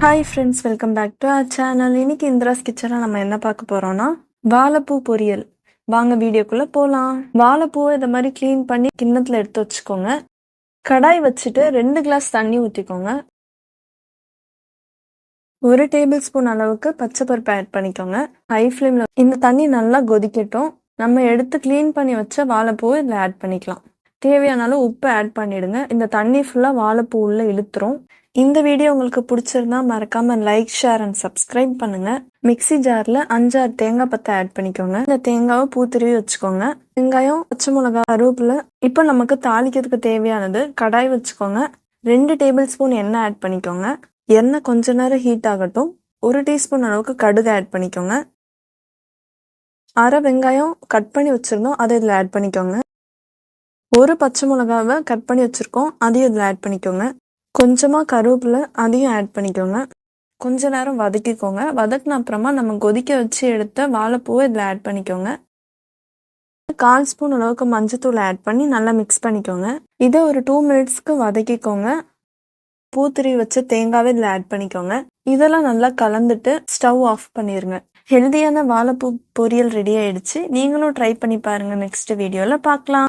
Hi friends, welcome back to our channel. இன்னைக்கு இந்திராஸ் கிச்சனில் நம்ம என்ன பார்க்க போகிறோம்னா வாழைப்பூ பொரியல். வாங்க வீடியோக்குள்ளே போகலாம். வாழைப்பூவை இதை மாதிரி க்ளீன் பண்ணி கிண்ணத்தில் எடுத்து வச்சுக்கோங்க. கடாய் வச்சுட்டு 2 கிளாஸ் தண்ணி ஊற்றிக்கோங்க. 1 டேபிள் ஸ்பூன் அளவுக்கு பச்சை பருப்பு ஆட் பண்ணிக்கோங்க. ஹை ஃப்ளேமில் இந்த தண்ணி நல்லா கொதிக்கட்டும். நம்ம எடுத்து க்ளீன் பண்ணி வச்ச வாழைப்பூவை இதில் ஆட் பண்ணிக்கலாம். தேவையான அளவு உப்பு ஆட் பண்ணிடுங்க. இந்த தண்ணி ஃபுல்லாக வாழைப்பூ உள்ளே இழுத்துரும். இந்த வீடியோ உங்களுக்கு பிடிச்சிருந்தா மறக்காம லைக், ஷேர் அண்ட் சப்ஸ்கிரைப் பண்ணுங்க. மிக்ஸி ஜார்ல 5-6 தேங்காய் பத்தை ஆட் பண்ணிக்கோங்க. இந்த தேங்காவை பூத்திருவி வச்சுக்கோங்க. வெங்காயம், பச்சை மிளகாய், கருவேப்பிலை. இப்போ நமக்கு தாளிக்கிறதுக்கு தேவையானது கடாய் வச்சுக்கோங்க. 2 டேபிள் ஸ்பூன் எண்ணெய் ஆட் பண்ணிக்கோங்க. எண்ணெய் கொஞ்ச நேரம் ஹீட் ஆகட்டும். 1 டீஸ்பூன் அளவுக்கு கடுகு ஆட் பண்ணிக்கோங்க. அரை வெங்காயம் கட் பண்ணி வச்சிருந்தோம், அதை இதில் ஆட் பண்ணிக்கோங்க. 1 பச்சை மிளகாவை கட் பண்ணி வச்சிருக்கோம், அதையும் இதில் ஆட் பண்ணிக்கோங்க. கொஞ்சமாக கருவேப்பிலை, அதையும் ஆட் பண்ணிக்கோங்க. கொஞ்ச நேரம் வதக்கிக்கோங்க. வதக்கின அப்புறமா நம்ம கொதிக்க வச்சு எடுத்த வாழைப்பூவை இதில் ஆட் பண்ணிக்கோங்க. 1/4 ஸ்பூன் அளவுக்கு மஞ்சத்தூள் ஆட் பண்ணி நல்லா மிக்ஸ் பண்ணிக்கோங்க. இதை ஒரு 2 மினிட்ஸ்க்கு வதக்கிக்கோங்க. பூத்திரி வச்ச தேங்காவை இதில் ஆட் பண்ணிக்கோங்க. இதெல்லாம் நல்லா கலந்துட்டு ஸ்டவ் ஆஃப் பண்ணிடுங்க. ஹெல்தியான வாழைப்பூ பொரியல் ரெடி ஆயிடுச்சு. நீங்களும் ட்ரை பண்ணி பாருங்க. நெக்ஸ்ட் வீடியோவில் பார்க்கலாம்.